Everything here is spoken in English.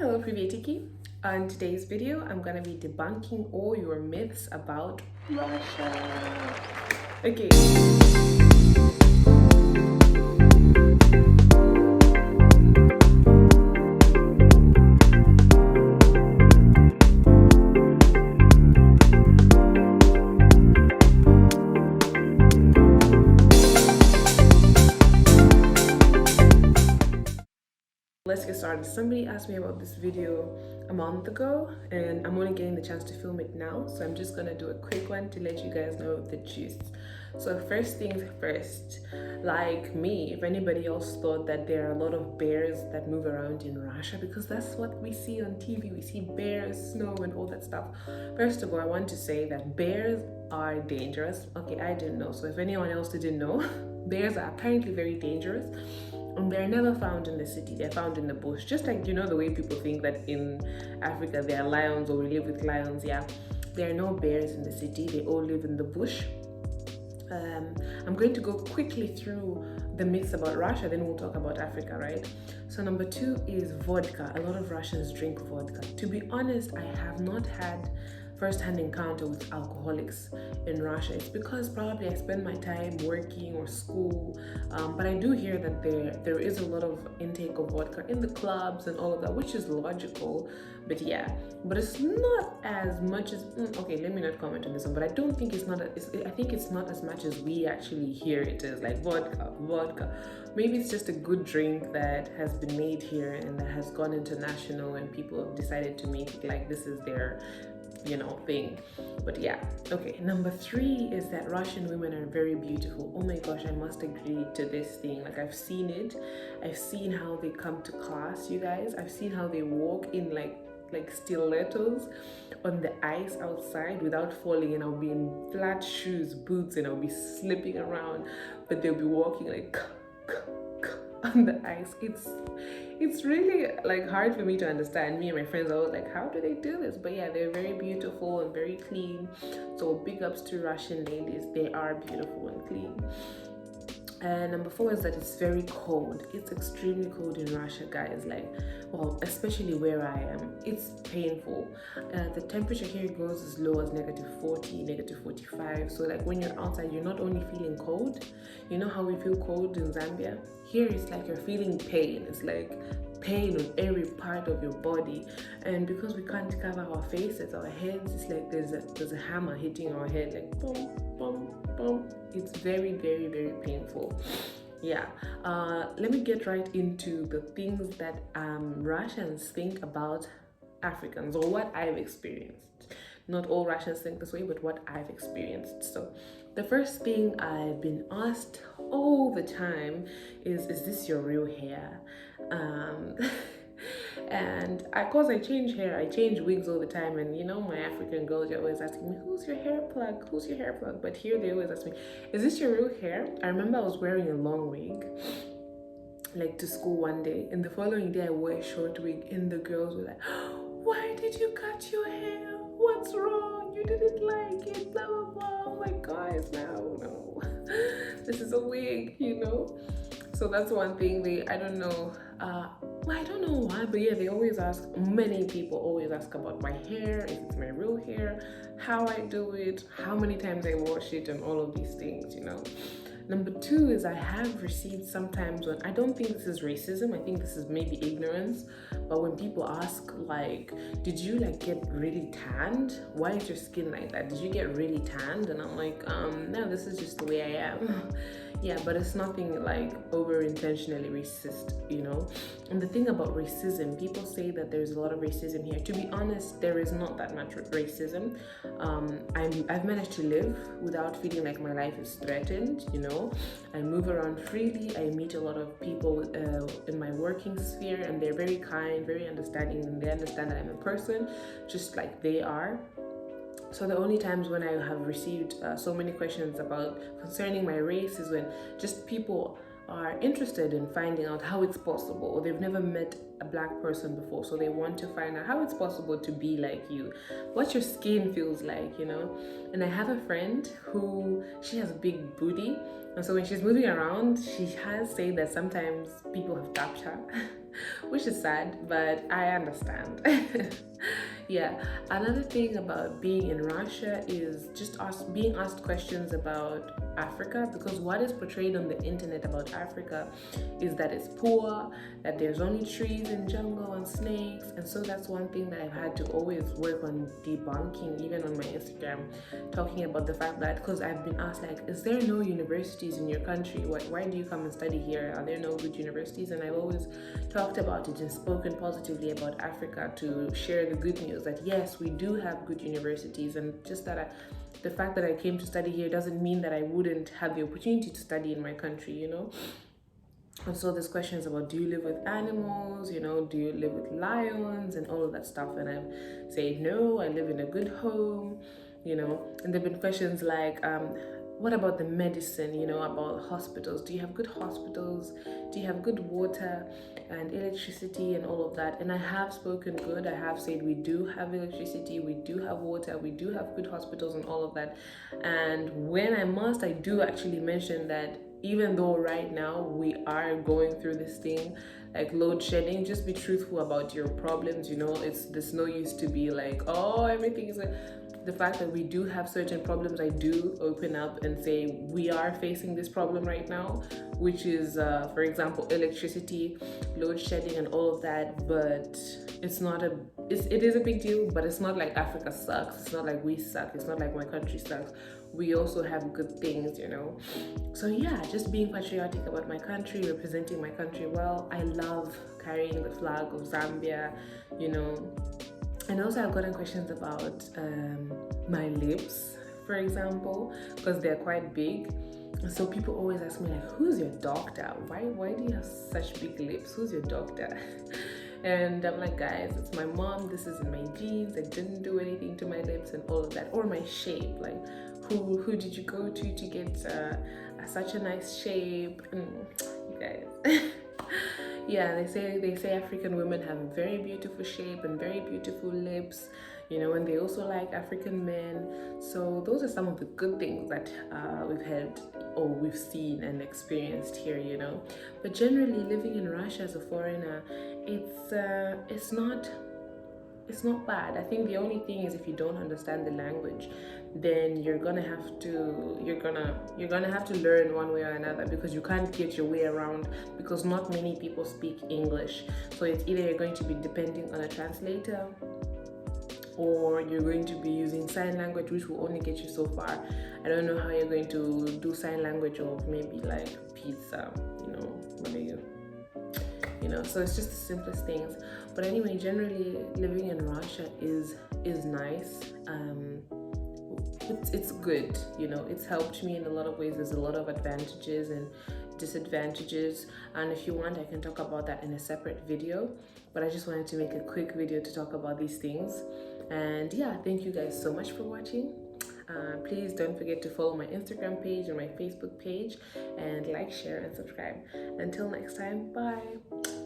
Hello privyetiki. On today's video, I'm gonna be debunking all your myths about Russia. Okay. Let's get started. Somebody asked me about this video a month ago and I'm only getting the chance to film it now, so I'm just gonna do a quick one to let you guys know the gist. So first things first, like me, if anybody else thought that there are a lot of bears that move around in Russia, because that's what we see on TV, we see bears, snow and all that stuff. First of all, I want to say that bears are dangerous. Okay, I didn't know, so if anyone else didn't know, bears are apparently very dangerous. And they're never found in the city, they're found in the bush. Just like, you know, the way people think that in Africa there are lions or we live with lions. Yeah, there are no bears in the city, they all live in the bush. I'm going to go quickly through the myths about Russia, then we'll talk about Africa, right? So number 2 is vodka. A lot of Russians drink vodka. To be honest, I have not had first-hand encounter with alcoholics in Russia. It's because probably I spend my time working or school, but I do hear that there is a lot of intake of vodka in the clubs and all of that, which is logical. But yeah, but it's not as much as okay, let me not comment on this one, but I don't think I think it's not as much as we actually hear it is, like vodka. Maybe it's just a good drink that has been made here and that has gone international and people have decided to make it like this is their thing. But yeah, okay, number 3 is that Russian women are very beautiful. Oh my gosh, I must agree to this thing. Like, I've seen it, I've seen how they come to class, you guys. I've seen how they walk in like stilettos on the ice outside without falling, and I'll be in flat shoes, boots, and I'll be slipping around, but they'll be walking like on the ice. It's really like hard for me to understand. Me and my friends are always like, how do they do this? But yeah, they're very beautiful and very clean. So big ups to Russian ladies, they are beautiful and clean. And number 4 is that it's very cold. It's extremely cold in Russia, guys. Like, well, especially where I am, it's painful. The temperature here goes as low as -40, -45. So like when you're outside, you're not only feeling cold. You know how we feel cold in Zambia? Here it's like you're feeling pain. It's like pain on every part of your body, and because we can't cover our faces, our heads, it's like there's a hammer hitting our head, like boom, boom, boom. It's very, very, very painful. Yeah. Let me get right into the things that Russians think about Africans, or what I've experienced. Not all Russians think this way, but what I've experienced. So the first thing I've been asked all the time is this your real hair? And cause I change hair, I change wigs all the time, and you know, my African girls are always asking me, who's your hair plug? Who's your hair plug? But here they always ask me, is this your real hair? I remember I was wearing a long wig like to school one day, and the following day I wore a short wig, and the girls were like, why did you cut your hair? What's wrong? You didn't like it, blah blah blah. I'm like, guys, no, this is a wig, you know. So that's one thing. I don't know why, but yeah, they always ask, many people always ask about my hair, if it's my real hair, how I do it, how many times I wash it, and all of these things, you know. Number 2 is I have received sometimes when, I don't think this is racism, I think this is maybe ignorance, but when people ask like, did you like get really tanned? Why is your skin like that? Did you get really tanned? And I'm like, no, this is just the way I am. Yeah, but it's nothing like over intentionally racist, you know. And the thing about racism, people say that there's a lot of racism here. To be honest, there is not that much racism. I've managed to live without feeling like my life is threatened, you know. I move around freely, I meet a lot of people in my working sphere, and they're very kind, very understanding, and they understand that I'm a person just like they are. So the only times when I have received so many questions concerning my race is when just people are interested in finding out how it's possible, or they've never met a black person before, so they want to find out how it's possible to be like you, what your skin feels like, you know. And I have a friend who, she has a big booty, and so when she's moving around, she has said that sometimes people have tapped her which is sad, but I understand. Yeah, another thing about being in Russia is just being asked questions about Africa, because what is portrayed on the internet about Africa is that it's poor, that there's only trees and jungle and snakes. And so that's one thing that I've had to always work on debunking, even on my Instagram, talking about the fact that, because I've been asked, like, is there no universities in your country? Why do you come and study here? Are there no good universities? And I've always talked about it and spoken positively about Africa to share the good news that yes, we do have good universities, and just that the fact that I came to study here doesn't mean that I wouldn't have the opportunity to study in my country, you know? And so there's questions about, do you live with animals, you know, do you live with lions and all of that stuff? And I've said, no, I live in a good home, you know. And there've been questions like, what about the medicine, you know, about hospitals? Do you have good hospitals? Do you have good water and electricity and all of that? And I have spoken good. I have said we do have electricity, we do have water, we do have good hospitals and all of that. And when I must, I do actually mention that even though right now we are going through this thing like load shedding, just be truthful about your problems, you know. There's no use to be like, oh, everything is the fact that we do have certain problems. I do open up and say we are facing this problem right now, which is for example electricity, load shedding and all of that. But it's not it is a big deal, but it's not like Africa sucks, it's not like we suck, it's not like my country sucks. We also have good things, you know. So yeah, just being patriotic about my country, representing my country well. I love carrying the flag of Zambia, you know. And also I've gotten questions about my lips, for example, because they're quite big. So people always ask me like, who's your doctor? Why do you have such big lips? Who's your doctor? And I'm like, guys, it's my mom. This is in my genes. I didn't do anything to my lips and all of that. Or my shape, like who did you go to get such a nice shape? You guys. Yeah, they say African women have a very beautiful shape and very beautiful lips, you know, and they also like African men. So those are some of the good things that we've had or we've seen and experienced here, you know. But generally, living in Russia as a foreigner, it's not bad. I think the only thing is if you don't understand the language, then you're gonna have to learn one way or another, because you can't get your way around, because not many people speak English. So it's either you're going to be depending on a translator, or you're going to be using sign language, which will only get you so far. I don't know how you're going to do sign language of maybe like pizza, you know, what are you know. So it's just the simplest things. But anyway, generally living in Russia is nice. It's good, you know. It's helped me in a lot of ways. There's a lot of advantages and disadvantages, and if you want I can talk about that in a separate video, but I just wanted to make a quick video to talk about these things. And yeah, thank you guys so much for watching. Please don't forget to follow my Instagram page and my Facebook page, and like, share and subscribe. Until next time, bye.